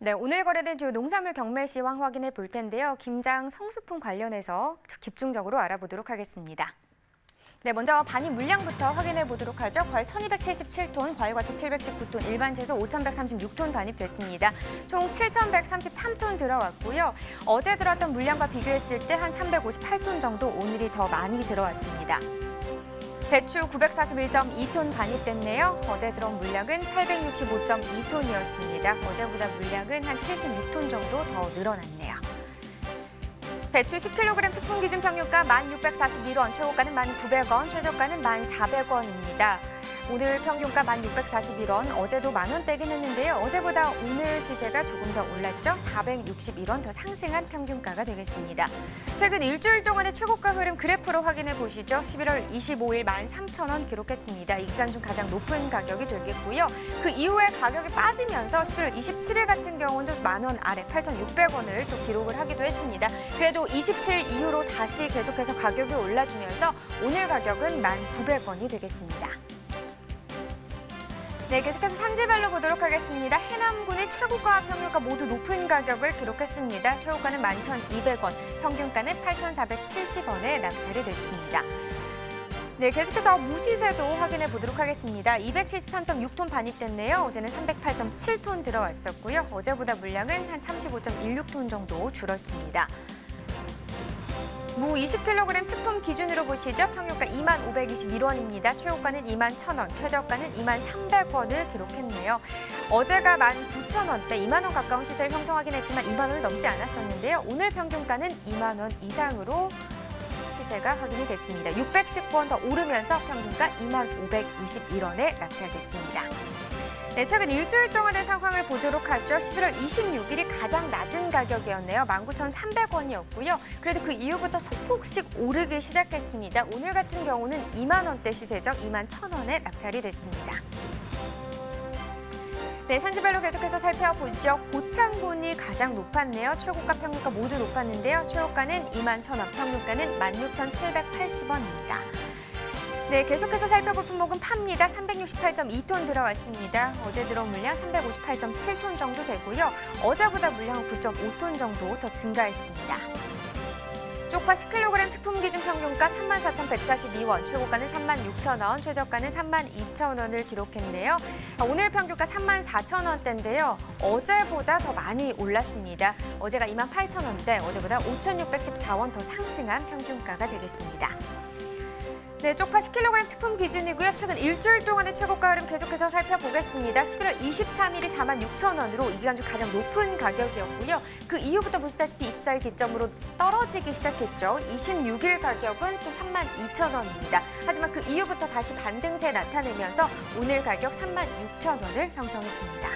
네, 오늘 거래된 주요 농산물 경매 시황 확인해 볼 텐데요. 김장 성수품 관련해서 집중적으로 알아보도록 하겠습니다. 네, 먼저 반입 물량부터 확인해 보도록 하죠. 과일 1,277톤, 과일과채 719톤, 일반 채소 5,136톤 반입됐습니다. 총 7,133톤 들어왔고요. 어제 들어왔던 물량과 비교했을 때 한 358톤 정도 오늘이 더 많이 들어왔습니다. 배추 941.2톤 반입됐네요. 어제 들어온 물량은 865.2톤이었습니다. 어제보다 물량은 한 76톤 정도 더 늘어났네요. 배추 10kg 특품 기준 평균가 1,641원, 최고가는 1,900원, 최저가는 1,400원입니다. 오늘 평균가 1,641원, 어제도 만원대긴 했는데요. 어제보다 오늘 시세가 조금 더 올랐죠. 461원 더 상승한 평균가가 되겠습니다. 최근 일주일 동안의 최고가 흐름 그래프로 확인해 보시죠. 11월 25일 13,000원 기록했습니다. 이 기간 중 가장 높은 가격이 되겠고요. 그 이후에 가격이 빠지면서 11월 27일 같은 경우는 만원 아래 8,600원을 또 기록을 하기도 했습니다. 그래도 27일 이후로 다시 계속해서 가격이 올라주면서 오늘 가격은 1,900원이 되겠습니다. 네, 계속해서 산지별로 보도록 하겠습니다. 해남군의 최고가 평균가 모두 높은 가격을 기록했습니다. 최고가는 11,200원, 평균가는 8,470원에 낙찰이 됐습니다. 네, 계속해서 무시세도 확인해 보도록 하겠습니다. 273.6톤 반입됐네요. 어제는 308.7톤 들어왔었고요. 어제보다 물량은 한 35.16톤 정도 줄었습니다. 무 20kg 특품 기준으로 보시죠. 평균가 25,521원입니다. 최고가는 21,000원, 최저가는 23,300원을 기록했네요. 어제가 19,000원대, 2만 원 가까운 시세를 형성하긴 했지만 2만 원을 넘지 않았었는데요. 오늘 평균가는 2만 원 이상으로 시세가 확인이 됐습니다. 610원 더 오르면서 평균가 25,521원에 낙찰됐습니다. 네, 최근 일주일 동안의 상황을 보도록 하죠. 11월 26일이 가장 낮은 가격이었네요. 19,300원이었고요. 그래도 그 이후부터 소폭씩 오르기 시작했습니다. 오늘 같은 경우는 2만 원대 시세죠. 21,000원에 낙찰이 됐습니다. 네, 산지별로 계속해서 살펴보죠. 고창군이 가장 높았네요. 최고가 평균가 모두 높았는데요. 최고가는 21,000원, 평균가는 16,780원입니다. 네, 계속해서 살펴볼 품목은 파입니다. 368.2톤 들어왔습니다. 어제 들어온 물량 358.7톤 정도 되고요. 어제보다 물량은 9.5톤 정도 더 증가했습니다. 쪽파 10kg 특품 기준 평균가 34,142원, 최고가는 36,000원, 최저가는 32,000원을 기록했네요. 오늘 평균가 34,000원대인데요. 어제보다 더 많이 올랐습니다. 어제가 28,000원대, 어제보다 5,614원 더 상승한 평균가가 되겠습니다. 네, 쪽파 10kg 특품 기준이고요. 최근 일주일 동안의 최고가 흐름 계속해서 살펴보겠습니다. 11월 23일이 46,000원으로 이 기간 중 가장 높은 가격이었고요. 그 이후부터 보시다시피 24일 기점으로 떨어지기 시작했죠. 26일 가격은 또 32,000원입니다. 하지만 그 이후부터 다시 반등세 나타내면서 오늘 가격 36,000원을 형성했습니다.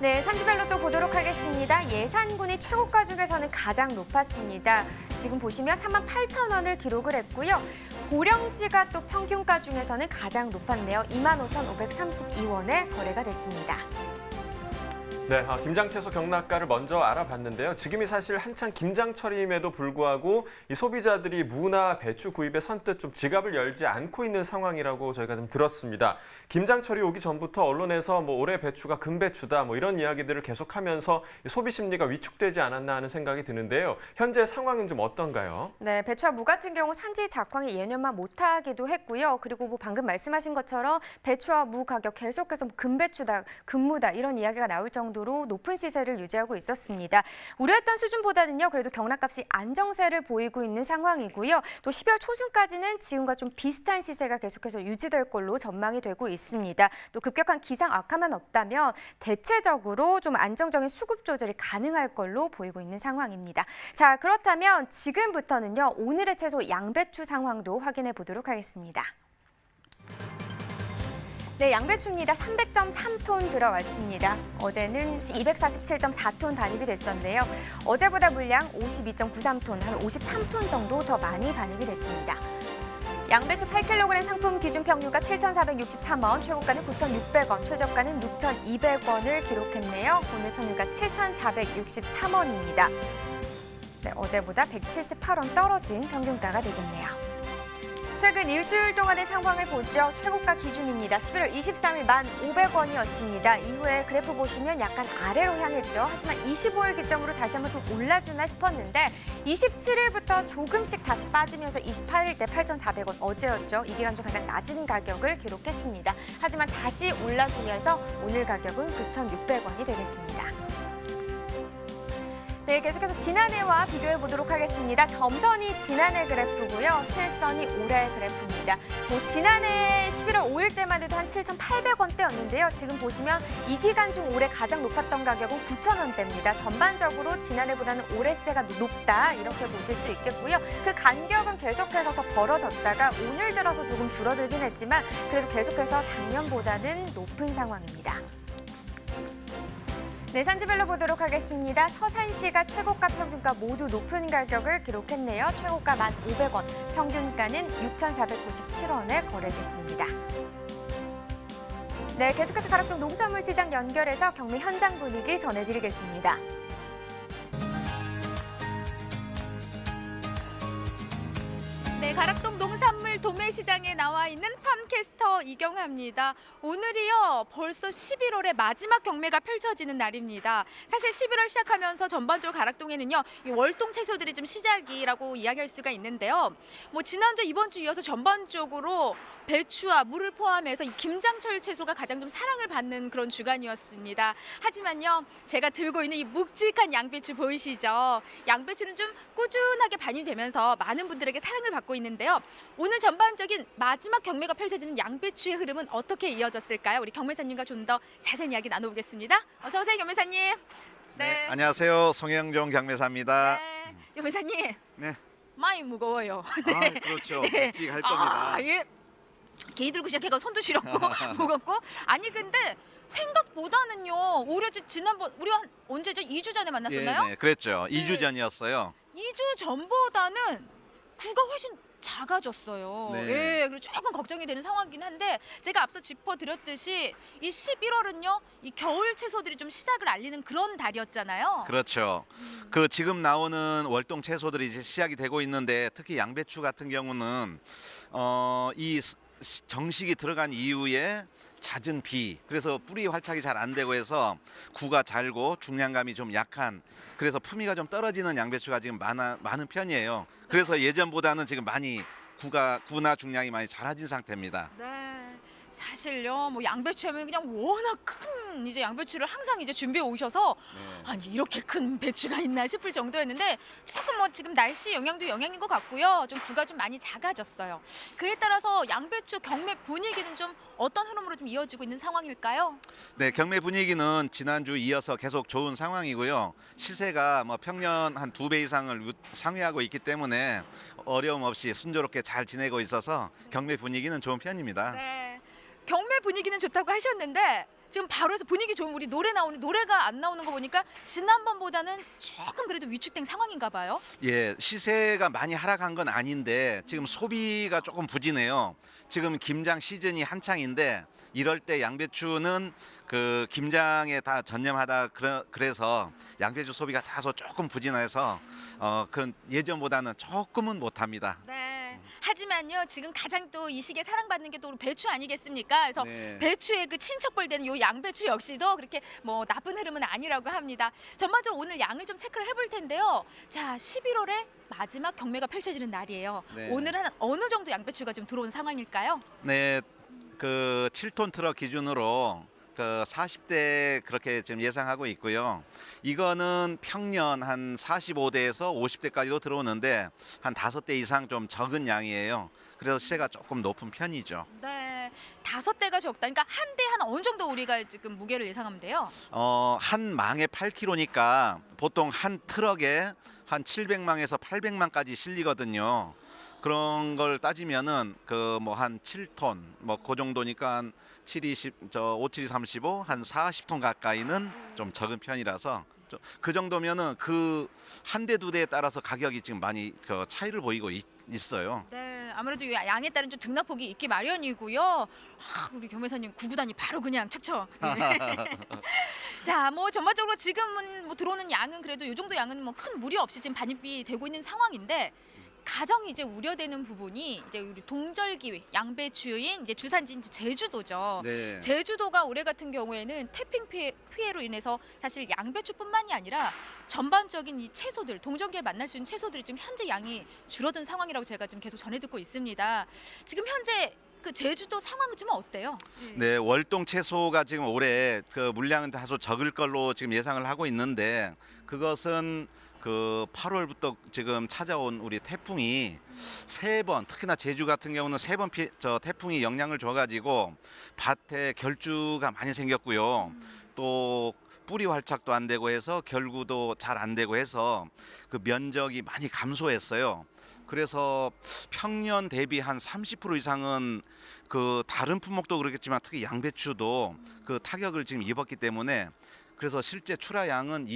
네, 산지별로 또 보도록 하겠습니다. 예산군이 최고가 중에서는 가장 높았습니다. 지금 보시면 38,000원을 기록을 했고요. 고령시가 또 평균가 중에서는 가장 높았네요. 25,532원에 거래가 됐습니다. 네, 김장채소 경락가를 먼저 알아봤는데요. 지금이 사실 한창 김장철임에도 불구하고 이 소비자들이 무나 배추 구입에 선뜻 좀 지갑을 열지 않고 있는 상황이라고 저희가 좀 들었습니다. 김장철이 오기 전부터 언론에서 올해 배추가 금배추다 이런 이야기들을 계속하면서 소비 심리가 위축되지 않았나 하는 생각이 드는데요. 현재 상황은 좀 어떤가요? 네, 배추와 무 같은 경우 산지 작황이 예년만 못하기도 했고요. 그리고 방금 말씀하신 것처럼 배추와 무 가격 계속해서 금배추다, 금무다 이런 이야기가 나올 정도로 높은 시세를 유지하고 있었습니다. 우려했던 수준보다는요, 그래도 경락값이 안정세를 보이고 있는 상황이고요. 또 12월 초순까지는 지금과 좀 비슷한 시세가 계속해서 유지될 걸로 전망이 되고 있습니다. 또 급격한 기상 악화만 없다면 대체적으로 좀 안정적인 수급 조절이 가능할 걸로 보이고 있는 상황입니다. 자, 그렇다면 지금부터는요, 오늘의 채소 양배추 상황도 확인해 보도록 하겠습니다. 네, 양배추입니다. 300.3톤 들어왔습니다. 어제는 247.4톤 반입이 됐었는데요. 어제보다 물량 52.93톤, 한 53톤 정도 더 많이 반입이 됐습니다. 양배추 8kg 상품 기준 평균가 7,463원, 최고가는 9,600원, 최저가는 6,200원을 기록했네요. 오늘 평균가 7,463원입니다. 네, 어제보다 178원 떨어진 평균가가 되겠네요. 최근 일주일 동안의 상황을 보죠. 최고가 기준입니다. 11월 23일 1,500원이었습니다. 이후에 그래프 보시면 약간 아래로 향했죠. 하지만 25일 기점으로 다시 한번 좀 올라주나 싶었는데 27일부터 조금씩 다시 빠지면서 28일 때 8,400원 어제였죠. 이 기간 중 가장 낮은 가격을 기록했습니다. 하지만 다시 올라주면서 오늘 가격은 9,600원이 되겠습니다. 네, 계속해서 지난해와 비교해 보도록 하겠습니다. 점선이 지난해 그래프고요. 실선이 올해 그래프입니다. 지난해 11월 5일 때만 해도 한 7,800원대였는데요. 지금 보시면 이 기간 중 올해 가장 높았던 가격은 9,000원대입니다. 전반적으로 지난해보다는 올해세가 높다 이렇게 보실 수 있겠고요. 그 간격은 계속해서 더 벌어졌다가 오늘 들어서 조금 줄어들긴 했지만 그래도 계속해서 작년보다는 높은 상황입니다. 네, 산지별로 보도록 하겠습니다. 서산시가 최고가 평균가 모두 높은 가격을 기록했네요. 최고가 1,500원, 평균가는 6,497원에 거래됐습니다. 네, 계속해서 가락동 농산물 시장 연결해서 경매 현장 분위기 전해드리겠습니다. 네, 가락동 농산물 도매시장에 나와 있는 팜캐스터 이경아입니다. 오늘이요, 벌써 11월의 마지막 경매가 펼쳐지는 날입니다. 사실 11월 시작하면서 전반적으로 가락동에는요, 이 월동 채소들이 좀 시작이라고 이야기할 수가 있는데요. 지난주, 이번 주 이어서 전반적으로 배추와 물을 포함해서 이 김장철 채소가 가장 좀 사랑을 받는 그런 주간이었습니다. 하지만요, 제가 들고 있는 이 묵직한 양배추 보이시죠? 양배추는 좀 꾸준하게 반입되면서 많은 분들에게 사랑을 받고 있는데요. 오늘 전반적인 마지막 경매가 펼쳐지는 양배추의 흐름은 어떻게 이어졌을까요? 우리 경매사님과 좀 더 자세한 이야기 나눠보겠습니다. 어서 오세요, 경매사님. 네, 안녕하세요. 송영종 경매사입니다. 네, 경매사님. 네. 많이 무거워요. 아, 그렇죠. 네. 묵직할 겁니다. 예. 개 들고 시작해가 손도 시렵고 무겁고. 아니 근데 생각보다는요. 올해 지난번 우리 한 언제죠? 2주 전에 만났었나요? 네, 그랬죠. 네. 2주 전이었어요. 2주 전보다는 구가 훨씬 작아졌어요. 네. 예, 그리고 조금 걱정이 되는 상황이긴 한데 제가 앞서 짚어드렸듯이 이 11월은요, 이 겨울 채소들이 좀 시작을 알리는 그런 달이었잖아요. 그렇죠. 그 지금 나오는 월동 채소들이 이제 시작이 되고 있는데 특히 양배추 같은 경우는 이 정식이 들어간 이후에 잦은 비, 그래서 뿌리 활착이 잘 안 되고 해서 구가 잘고 중량감이 좀 약한, 그래서 품위가 좀 떨어지는 양배추가 지금 많은 편이에요. 그래서 예전보다는 지금 많이 구나 중량이 많이 작아진 상태입니다. 네. 사실요, 양배추 하면 그냥 워낙 큰 이제 양배추를 항상 이제 준비해 오셔서 네. 아니 이렇게 큰 배추가 있나 싶을 정도였는데 조금 지금 날씨 영향도 영향인 것 같고요. 좀 구가 좀 많이 작아졌어요. 그에 따라서 양배추 경매 분위기는 좀 어떤 흐름으로 좀 이어지고 있는 상황일까요? 네, 경매 분위기는 지난주 이어서 계속 좋은 상황이고요. 시세가 평년 한 2배 이상을 상회하고 있기 때문에 어려움 없이 순조롭게 잘 지내고 있어서 경매 분위기는 좋은 편입니다. 네. 경매 분위기는 좋다고 하셨는데 지금 바로 해서 분위기 좋은 우리 노래가 안 나오는 거 보니까 지난번보다는 조금 그래도 위축된 상황인가 봐요. 예, 시세가 많이 하락한 건 아닌데 지금 소비가 조금 부진해요. 지금 김장 시즌이 한창인데 이럴 때 양배추는 그 김장에 다 전념하다 그래서 양배추 소비가 다소 조금 부진해서 그런 예전보다는 조금은 못합니다. 네. 하지만요, 지금 가장 또 이 시기에 사랑받는 게 또 배추 아니겠습니까? 그래서 네. 배추의 그 친척벌 되는 요 양배추 역시도 그렇게 나쁜 흐름은 아니라고 합니다. 전반적으로 오늘 양을 좀 체크를 해볼 텐데요. 자, 11월에 마지막 경매가 펼쳐지는 날이에요. 네. 오늘은 어느 정도 양배추가 좀 들어온 상황일까요? 네, 그 7톤 트럭 기준으로 그 40대 그렇게 지금 예상하고 있고요. 이거는 평년 한 45대에서 50대까지도 들어오는데 한 5대 이상 좀 적은 양이에요. 그래서 시세가 조금 높은 편이죠. 네, 5대가 적다. 그러니까 한 대 한 어느 정도 우리가 지금 무게를 예상하면 돼요? 한 망에 8kg니까 보통 한 트럭에 한 700망에서 800망까지 실리거든요. 그런 걸 따지면은 한 7톤 그 정도니까 한 5, 7, 35, 한 40톤 가까이는 좀 적은 편이라서 그 정도면은 그 한 대 두 대에 따라서 가격이 지금 많이 차이를 보이고 있어요. 네, 아무래도 이 양에 따른 좀 등락폭이 있기 마련이고요. 우리 경매사님 구구단이 바로 그냥 척척. 자, 전반적으로 지금은 들어오는 양은 그래도 이 정도 양은 큰 무리 없이 지금 반입이 되고 있는 상황인데 가장 이제 우려되는 부분이 이제 우리 동절기 양배추인 이제 주산지인 제주도죠. 네. 제주도가 올해 같은 경우에는 태풍 피해로 인해서 사실 양배추뿐만이 아니라 전반적인 이 채소들, 동절기에 만날 수 있는 채소들이 지금 현재 양이 줄어든 상황이라고 제가 지금 계속 전해 듣고 있습니다. 지금 현재 그 제주도 상황은 좀 어때요? 네, 월동 채소가 지금 올해 그 물량은 다소 적을 걸로 지금 예상을 하고 있는데 그것은 그 8월부터 지금 찾아온 우리 태풍이 3번, 특히나 제주 같은 경우는 3번 태풍이 영향을 줘가지고 밭에 결주가 많이 생겼고요. 또 뿌리 활착도 안 되고 해서 결구도 잘 안 되고 해서 그 면적이 많이 감소했어요. 그래서 평년 대비 한 30% 이상은 그 다른 품목도 그렇겠지만 특히 양배추도 그 타격을 지금 입었기 때문에 그래서 실제 출하량은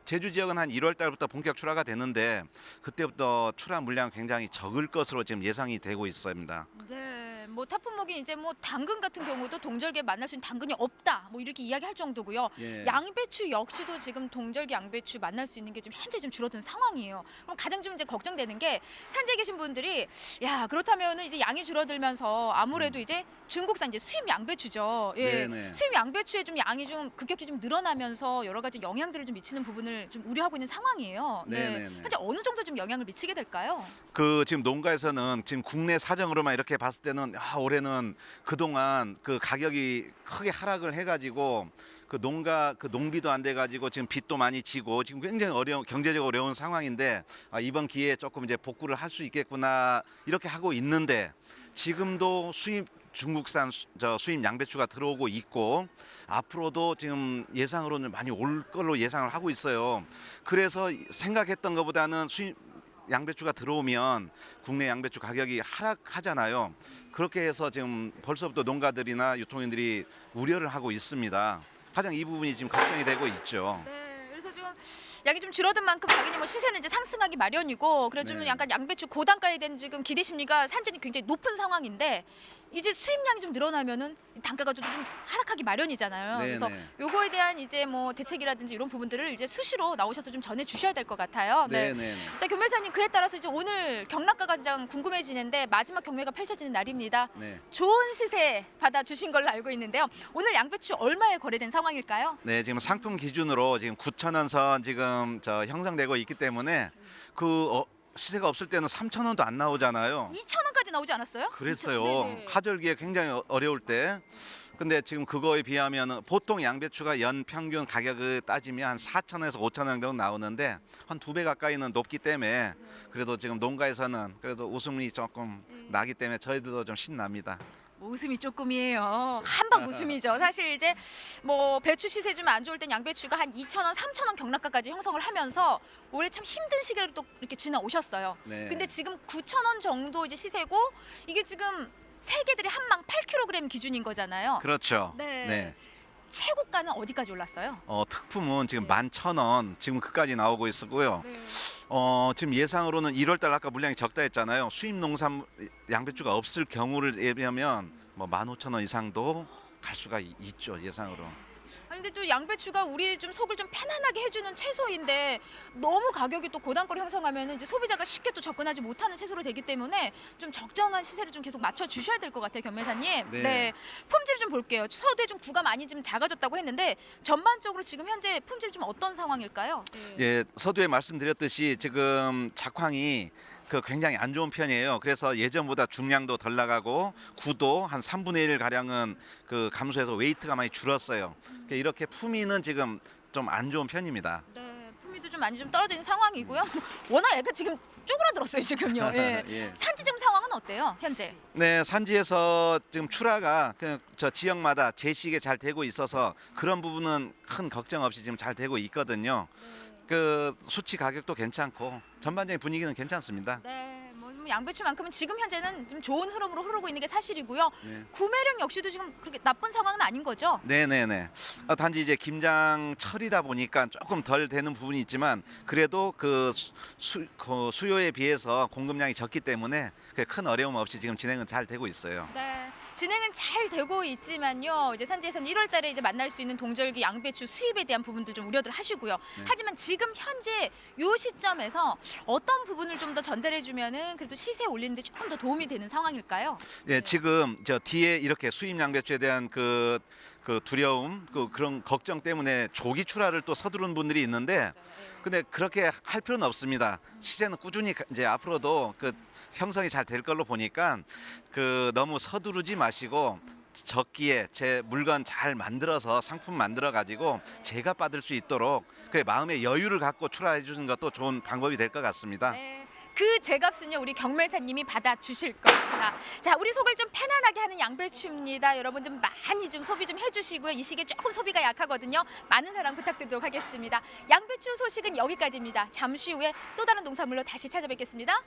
제주 지역은 한 1월 달부터 본격 출하가 되는데 그때부터 출하 물량 굉장히 적을 것으로 지금 예상이 되고 있습니다. 네, 뭐 타품목이 이제 뭐 당근 같은 경우도 동절기에 만날 수 있는 당근이 없다, 뭐 이렇게 이야기할 정도고요. 예. 양배추 역시도 지금 동절기 양배추 만날 수 있는 게 지금 현재 좀 줄어든 상황이에요. 그럼 가장 좀 이제 걱정되는 게 산지에 계신 분들이 야 그렇다면은 이제 양이 줄어들면서 아무래도 이제 중국산 이제 수입 양배추죠. 예, 네네. 수입 양배추의 좀 양이 좀 급격히 좀 늘어나면서 여러 가지 영향들을 좀 미치는 부분을 좀 우려하고 있는 상황이에요. 네, 네네네. 현재 어느 정도 좀 영향을 미치게 될까요? 그 지금 농가에서는 지금 국내 사정으로만 이렇게 봤을 때는 올해는 그동안 그 가격이 크게 하락을 해가지고 그 농가 그 농비도 안 돼가지고 지금 빚도 많이 지고 지금 굉장히 경제적으로 어려운 상황인데 이번 기회에 조금 이제 복구를 할 수 있겠구나 이렇게 하고 있는데 지금도 중국산 수입 양배추가 들어오고 있고 앞으로도 지금 예상으로는 많이 올 걸로 예상을 하고 있어요. 그래서 생각했던 것보다는 수입 양배추가 들어오면 국내 양배추 가격이 하락하잖아요. 그렇게 해서 지금 벌써부터 농가들이나 유통인들이 우려를 하고 있습니다. 가장 이 부분이 지금 걱정이 되고 있죠. 네, 그래서 지금 양이 좀 줄어든 만큼 당연히 뭐 시세는 이제 상승하기 마련이고 그래서 좀 네. 약간 양배추 고단가에 대한 지금 기대 심리가 산지는 굉장히 높은 상황인데 이제 수입량이 좀 늘어나면은 단가가 좀 하락하기 마련이잖아요. 네, 그래서 네. 요거에 대한 이제 뭐 대책이라든지 이런 부분들을 이제 수시로 나오셔서 좀 전해 주셔야 될 것 같아요. 네, 네. 자, 교매사님 그에 따라서 이제 오늘 경락가가 가장 궁금해지는데 마지막 경매가 펼쳐지는 날입니다. 네. 좋은 시세 받아 주신 걸로 알고 있는데요. 오늘 양배추 얼마에 거래된 상황일까요? 네, 지금 상품 기준으로 지금 9,000원 선 지금 형성되고 있기 때문에 시세가 없을 때는 3,000원도 안 나오잖아요. 2,000원까지 나오지 않았어요? 그랬어요. 네네. 하절기에 굉장히 어려울 때. 근데 지금 그거에 비하면 보통 양배추가 연 평균 가격을 따지면 한 4,000원에서 5,000원 정도 나오는데 한 2배 가까이는 높기 때문에 그래도 지금 농가에서는 그래도 웃음이 조금 나기 때문에 저희들도 좀 신납니다. 뭐 웃음이 조금이에요. 한방 웃음이죠. 사실 이제 뭐 배추 시세 좀 안 좋을 땐 양배추가 한 2,000원, 3,000원 경락가까지 형성을 하면서 올해 참 힘든 시기를 또 이렇게 지나오셨어요. 네. 근데 지금 9,000원 정도 이제 시세고 이게 지금 세 개들이 한 망 8kg 기준인 거잖아요. 그렇죠. 네. 네. 최고가는 어디까지 올랐어요? 특품은 지금 11,000원 지금 그까지 나오고 있었고요. 네. 지금 예상으로는 1월 달 아까 물량이 적다 했잖아요. 수입 농산 양배추가 없을 경우를 예비하면 뭐 15,000원 이상도 갈 수가 있죠, 예상으로. 아니, 근데 또 양배추가 우리 좀 속을 좀 편안하게 해주는 채소인데 너무 가격이 또 고단가로 형성하면 이제 소비자가 쉽게 또 접근하지 못하는 채소로 되기 때문에 좀 적정한 시세를 좀 계속 맞춰 주셔야 될 것 같아요, 견매사님. 네. 품질 좀 볼게요. 서두에 좀 구가 많이 좀 작아졌다고 했는데 전반적으로 지금 현재 품질 좀 어떤 상황일까요? 예, 서두에 말씀드렸듯이 지금 작황이 굉장히 안 좋은 편이에요. 그래서 예전보다 중량도 덜 나가고 구도 한 3분의 1 가량은 감소해서 웨이트가 많이 줄었어요. 이렇게 품위는 지금 좀 안 좋은 편입니다. 네, 품위도 좀 많이 좀 떨어지는 상황이고요. 워낙 애가 지금 쪼그라들었어요, 지금요. 예. 예. 산지 점 상황은 어때요, 현재? 네, 산지에서 지금 출하가 저 지역마다 제시기에 잘 되고 있어서 그런 부분은 큰 걱정 없이 지금 잘 되고 있거든요. 수치 가격도 괜찮고 전반적인 분위기는 괜찮습니다. 네, 뭐 양배추만큼은 지금 현재는 좀 좋은 흐름으로 흐르고 있는 게 사실이고요. 네. 구매량 역시도 지금 그렇게 나쁜 상황은 아닌 거죠? 네네네. 단지 이제 김장철이다 보니까 조금 덜 되는 부분이 있지만 그래도 수요에 비해서 공급량이 적기 때문에 큰 어려움 없이 지금 진행은 잘 되고 있어요. 네. 진행은 잘 되고 있지만요. 이제 산지에서는 1월 달에 이제 만날 수 있는 동절기 양배추 수입에 대한 부분들 좀 우려들 하시고요. 하지만 지금 현재 요 시점에서 어떤 부분을 좀 더 전달해 주면은 그래도 시세 올리는 데 조금 더 도움이 되는 상황일까요? 예, 지금 저 뒤에 이렇게 수입 양배추에 대한 그 두려움, 그런 걱정 때문에 조기 출하를 또 서두른 분들이 있는데, 근데 그렇게 할 필요는 없습니다. 시세는 꾸준히 이제 앞으로도 그 형성이 잘 될 걸로 보니까 너무 서두르지 마시고 적기에 제 물건 잘 만들어서 상품 만들어 가지고 제가 받을 수 있도록 그 마음의 여유를 갖고 출하해 주는 것도 좋은 방법이 될 것 같습니다. 네. 그 제값은요 우리 경매사님이 받아주실 겁니다. 자, 우리 속을 좀 편안하게 하는 양배추입니다. 여러분 좀 많이 좀 소비 좀 해주시고요. 이 시기에 조금 소비가 약하거든요. 많은 사랑 부탁드리도록 하겠습니다. 양배추 소식은 여기까지입니다. 잠시 후에 또 다른 농산물로 다시 찾아뵙겠습니다.